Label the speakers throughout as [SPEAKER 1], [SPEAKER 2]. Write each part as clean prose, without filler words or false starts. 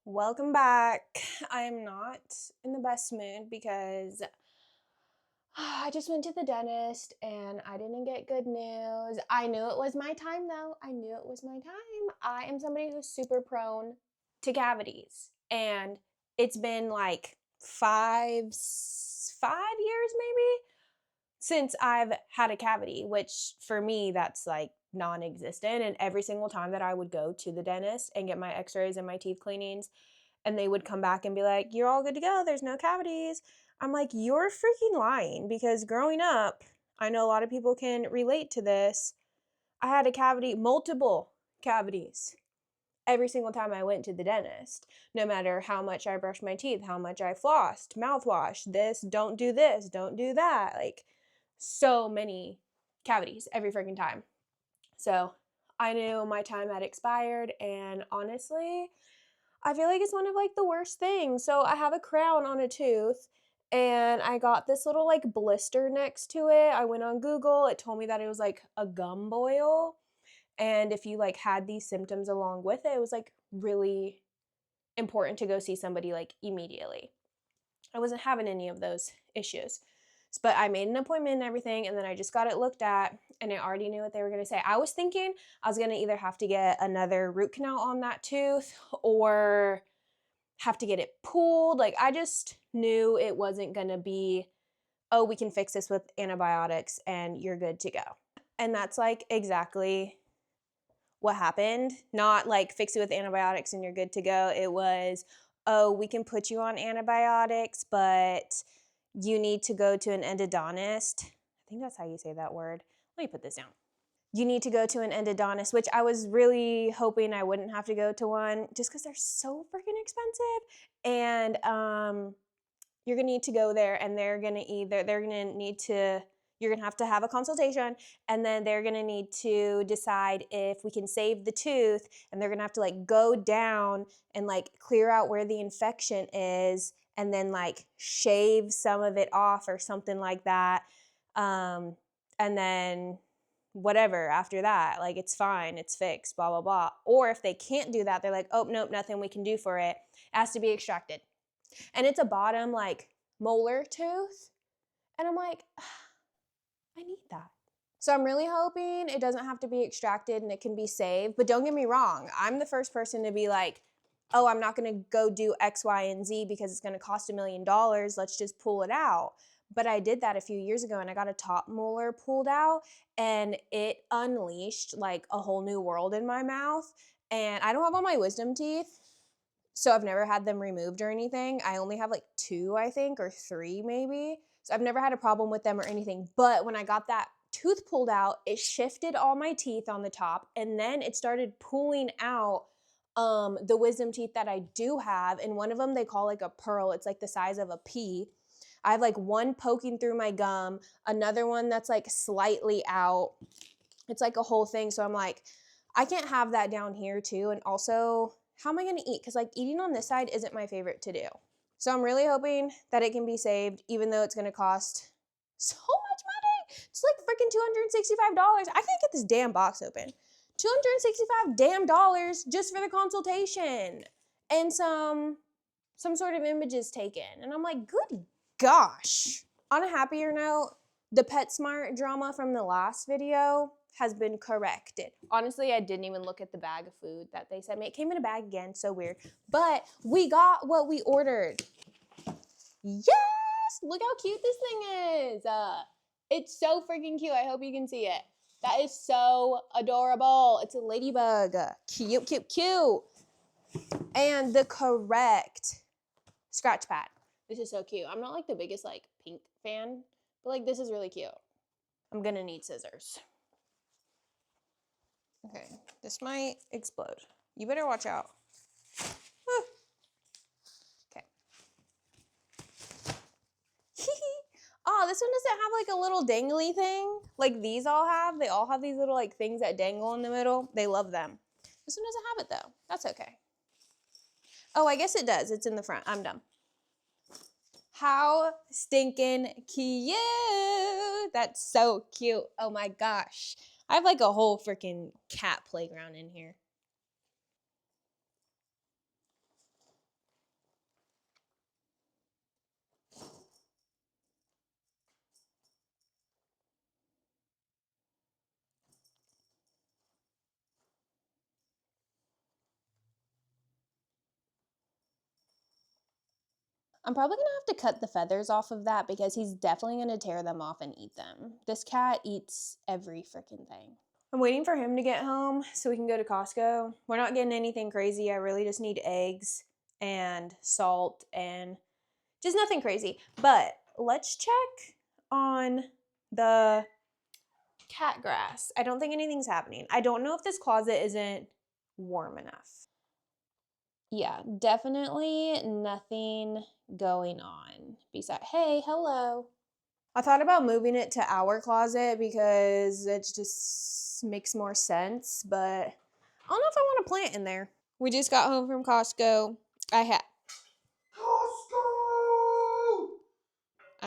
[SPEAKER 1] Welcome back. I am not in the best mood because I just went to the dentist and I didn't get good news. I knew it was my time though. I knew it was my time. I am somebody who's super prone to cavities. And it's been like five years maybe since I've had a cavity, which for me, that's like non-existent. And every single time that I would go to the dentist and get my x-rays and my teeth cleanings, and they would come back and be like, you're all good to go, there's no cavities. I'm like, you're freaking lying, because growing up, I know a lot of people can relate to this. I had a cavity, multiple cavities, every single time I went to the dentist, no matter how much I brushed my teeth, how much I flossed, mouthwash, this, don't do that. Like, so many cavities every freaking time. So I knew my time had expired, and honestly, I feel like it's one of like the worst things. So I have a crown on a tooth, and I got this little like blister next to it. I went on Google. It told me that it was like a gum boil. And if you like had these symptoms along with it, it was like really important to go see somebody like immediately. I wasn't having any of those issues. But I made an appointment and everything, and then I just got it looked at, and I already knew what they were going to say. I was thinking I was going to either have to get another root canal on that tooth or have to get it pulled. Like, I just knew it wasn't going to be, oh, we can fix this with antibiotics and you're good to go. And that's like exactly what happened. Not like fix it with antibiotics and you're good to go. It was, oh, we can put you on antibiotics, but you need to go to an endodontist. I think that's how you say that word. Let me put this down. You need to go to an endodontist, which I was really hoping I wouldn't have to go to one just because they're so freaking expensive. And you're going to need to go there, and they're going to have a consultation, and then they're going to need to decide if we can save the tooth, and they're going to have to like go down and like clear out where the infection is, and then like shave some of it off or something like that. And then whatever after that, like it's fine, it's fixed, blah, blah, blah. Or if they can't do that, they're like, oh, nope, nothing we can do for it. It has to be extracted. And it's a bottom like molar tooth. And I'm like, I need that. So I'm really hoping it doesn't have to be extracted and it can be saved. But don't get me wrong, I'm the first person to be like, oh, I'm not going to go do X, Y, and Z because it's going to cost $1 million. Let's just pull it out. But I did that a few years ago, and I got a top molar pulled out, and it unleashed like a whole new world in my mouth. And I don't have all my wisdom teeth, so I've never had them removed or anything. I only have like 2, I think, or 3 maybe. So I've never had a problem with them or anything. But when I got that tooth pulled out, it shifted all my teeth on the top, and then it started pulling out the wisdom teeth that I do have. And one of them they call like a pearl. It's like the size of a pea. I have like one poking through my gum, another one that's like slightly out. It's like a whole thing. So I'm like, I can't have that down here too. And also, how am I going to eat? Because like eating on this side isn't my favorite to do. So I'm really hoping that it can be saved, even though it's going to cost so much money. It's like freaking $265. I can't get this damn box open. $265 damn dollars just for the consultation and some sort of images taken. And I'm like, good gosh. On a happier note, the PetSmart drama from the last video has been corrected. Honestly, I didn't even look at the bag of food that they sent me. It came in a bag again, so weird. But we got what we ordered. Yes! Look how cute this thing is. It's so freaking cute. I hope you can see it. That is so adorable. It's a ladybug. Cute, cute, cute. And the correct scratch pad. This is so cute. I'm not like the biggest like pink fan, but like this is really cute. I'm gonna need scissors. Okay, this might explode. You better watch out. Okay. Oh, this one doesn't have like a little dangly thing like these all have. They all have these little like things that dangle in the middle. They love them. This one doesn't have it though. That's okay. Oh, I guess it does. It's in the front. I'm done. How stinking cute. That's so cute. Oh my gosh. I have like a whole freaking cat playground in here. I'm probably gonna have to cut the feathers off of that because he's definitely gonna tear them off and eat them. This cat eats every freaking thing. I'm waiting for him to get home so we can go to Costco. We're not getting anything crazy. I really just need eggs and salt and just nothing crazy. But let's check on the cat grass. I don't think anything's happening. I don't know if this closet isn't warm enough. Yeah, definitely nothing going on. Besides, hey, hello. I thought about moving it to our closet because it just makes more sense, but I don't know if I want a plant in there. We just got home from Costco. I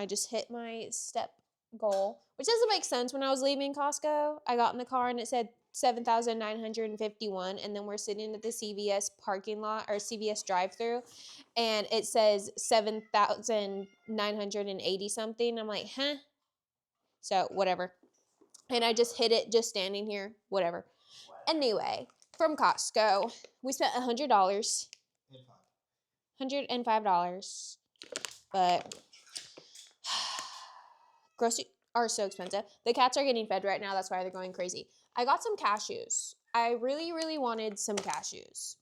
[SPEAKER 1] just hit my step goal, which doesn't make sense. When I was leaving Costco, I got in the car and it said 7,951, and then we're sitting at the CVS parking lot or CVS drive-through, and it says 7,980 something. I'm like, huh? So whatever. And I just hit it just standing here. Whatever. Anyway, from Costco, we spent $100. $105. But groceries are so expensive. The cats are getting fed right now. That's why they're going crazy. I got some cashews. I really, really wanted some cashews.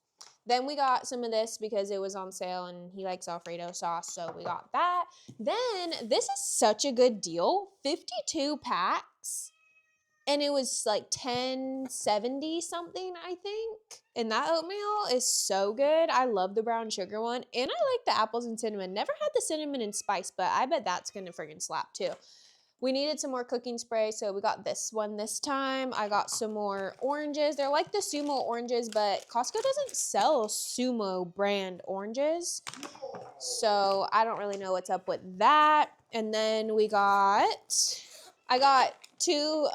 [SPEAKER 1] Then we got some of this because it was on sale and he likes Alfredo sauce, so we got that. Then this is such a good deal. 52 packs. And it was like $10.70 something, I think. And that oatmeal is so good. I love the brown sugar one. And I like the apples and cinnamon. Never had the cinnamon and spice, but I bet that's going to friggin' slap too. We needed some more cooking spray, so we got this one this time. I got some more oranges. They're like the Sumo oranges, but Costco doesn't sell Sumo brand oranges. So I don't really know what's up with that. And then I got 2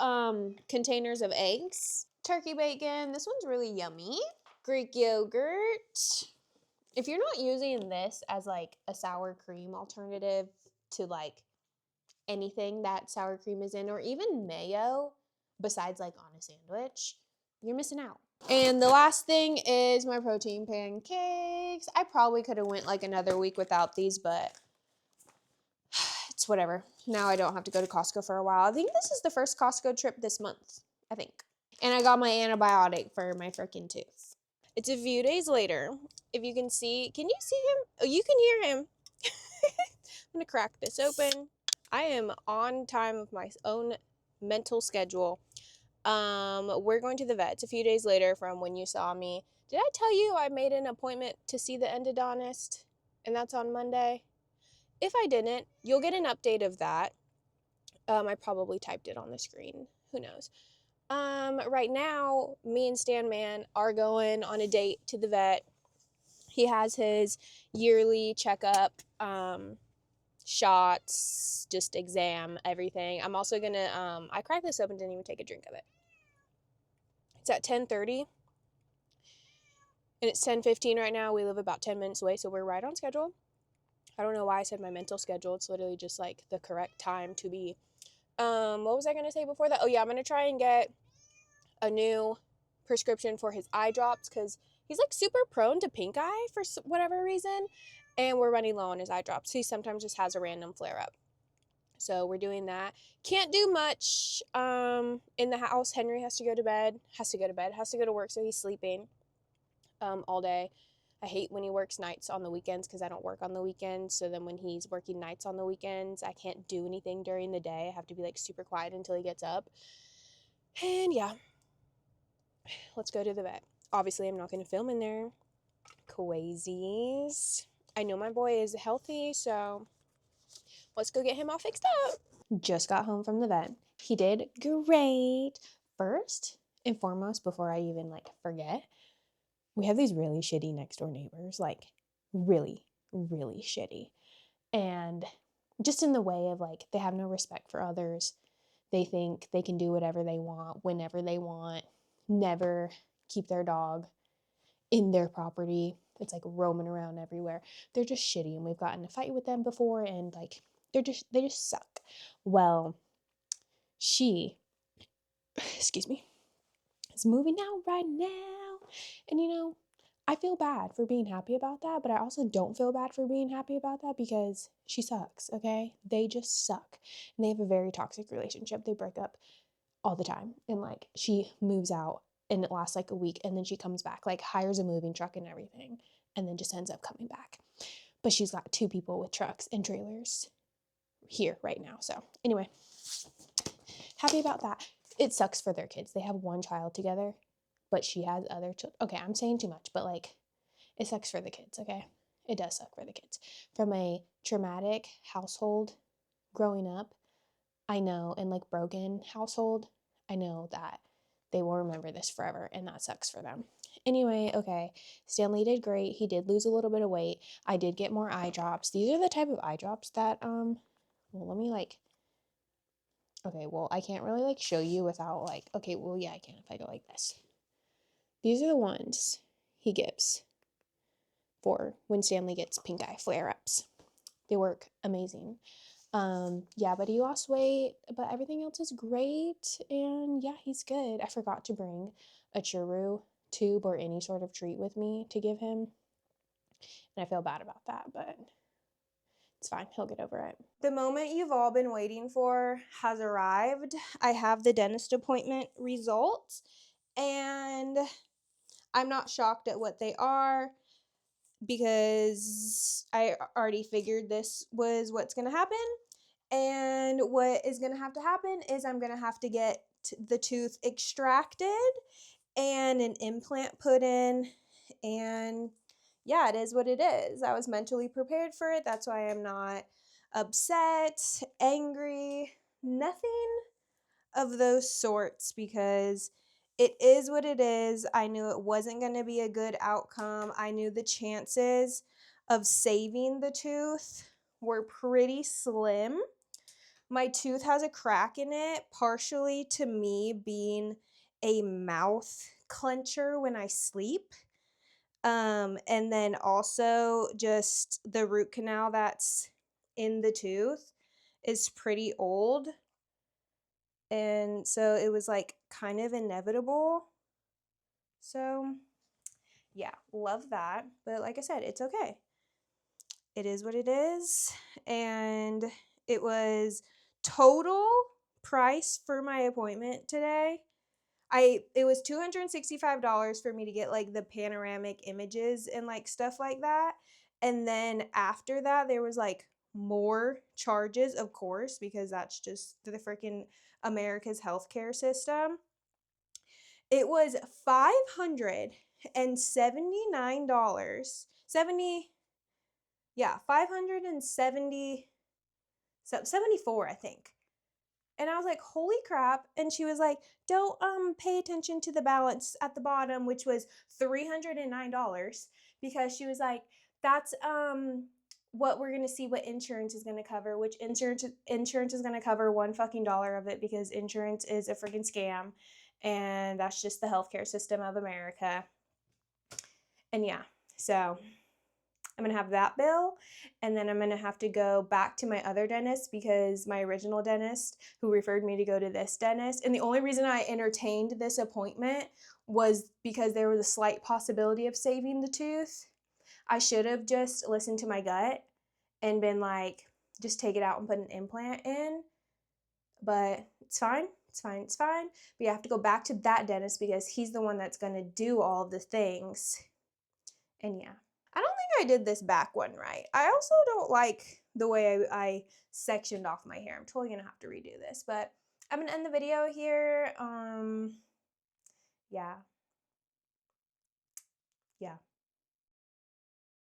[SPEAKER 1] containers of eggs. Turkey bacon. This one's really yummy. Greek yogurt. If you're not using this as like a sour cream alternative to like anything that sour cream is in, or even mayo, besides like on a sandwich, you're missing out. And the last thing is my protein pancakes. I probably could have went like another week without these, but it's whatever. Now I don't have to go to Costco for a while. I think this is the first Costco trip this month, I think. And I got my antibiotic for my freaking tooth. It's a few days later. If you can see, can you see him? Oh, you can hear him. I'm gonna crack this open. I am on time with my own mental schedule. We're going to the vet. It's a few days later from when you saw me. Did I tell you I made an appointment to see the endodontist? And that's on Monday. If I didn't, you'll get an update of that. I probably typed it on the screen. Who knows? Right now, me and Stan Man are going on a date to the vet. He has his yearly checkup, shots, just exam, everything. I'm also gonna, I cracked this open, didn't even take a drink of it. It's at 10:30, and it's 10:15 right now. We live about 10 minutes away, so we're right on schedule. I don't know why I said my mental schedule. It's literally just like the correct time to be. What was I gonna say before that? Oh yeah, I'm gonna try and get a new prescription for his eye drops because he's like super prone to pink eye for whatever reason, and we're running low on his eye drops. He sometimes just has a random flare up. So we're doing that. Can't do much in the house. Henry has to go to work, so he's sleeping all day. I hate when he works nights on the weekends because I don't work on the weekends. So then when he's working nights on the weekends, I can't do anything during the day. I have to be like super quiet until he gets up. And yeah, let's go to the vet. Obviously, I'm not going to film in there. Crazies. I know my boy is healthy, so let's go get him all fixed up. Just got home from the vet. He did great. First and foremost, before I even like forget, we have these really shitty next door neighbors, like really, really shitty. And just in the way of like, they have no respect for others. They think they can do whatever they want, whenever they want, never keep their dog in their property. It's like roaming around everywhere. They're just shitty, and we've gotten in a fight with them before, and like they just suck. Well, she, excuse me, is moving out right now, and I feel bad for being happy about that, but I also don't feel bad for being happy about that because she sucks, okay? They just suck. And they have a very toxic relationship. They break up all the time. And like she moves out and it lasts like a week and then she comes back, like hires a moving truck and everything, and then just ends up coming back. But she's got 2 people with trucks and trailers here right now. So, anyway, happy about that. It sucks for their kids. They have 1 child together, but she has other children. Okay, I'm saying too much, but like it sucks for the kids, okay? It does suck for the kids. From a traumatic household growing up, I know, and like broken household, I know that they will remember this forever and that sucks for them. Anyway, okay, Stanley did great. He did lose a little bit of weight. I did get more eye drops. These are the type of eye drops that well, let me like okay, well, I can't really like show you without like okay, well, yeah, I can if I go like this. These are the ones he gives for when Stanley gets pink eye flare-ups. They work amazing. Yeah, but he lost weight, but everything else is great. And yeah, he's good. I forgot to bring a churro tube or any sort of treat with me to give him. And I feel bad about that, but it's fine. He'll get over it. The moment you've all been waiting for has arrived. I have the dentist appointment results, and I'm not shocked at what they are because I already figured this was what's going to happen. And what is going to happen is I'm going to have to get the tooth extracted and an implant put in. And yeah, it is what it is. I was mentally prepared for it. That's why I'm not upset, angry, nothing of those sorts, because it is what it is. I knew it wasn't going to be a good outcome. I knew the chances of saving the tooth were pretty slim. My tooth has a crack in it, partially to me being a mouth clencher when I sleep. And then also just the root canal that's in the tooth is pretty old. And so it was like kind of inevitable. So yeah, love that. But like I said, it's okay. It is what it is. And it was total price for my appointment today. It was $265 for me to get like the panoramic images and like stuff like that. And then after that, there was like more charges, of course, because that's just the freaking America's healthcare system. It was $579. 570 74, I think. And I was like, holy crap. And she was like, don't pay attention to the balance at the bottom, which was $309, because she was like, that's what we're gonna see what insurance is gonna cover, which insurance is gonna cover one fucking dollar of it, because insurance is a freaking scam, and that's just the healthcare system of America. And yeah, so I'm going to have that bill, and then I'm going to have to go back to my other dentist, because my original dentist who referred me to go to this dentist, and the only reason I entertained this appointment was because there was a slight possibility of saving the tooth. I should have just listened to my gut and been like, just take it out and put an implant in, but it's fine. It's fine. It's fine. But you have to go back to that dentist because he's the one that's going to do all the things. And yeah. I don't think I did this back one right. I also don't like the way I sectioned off my hair. I'm totally going to have to redo this. But I'm going to end the video here. Yeah. Yeah.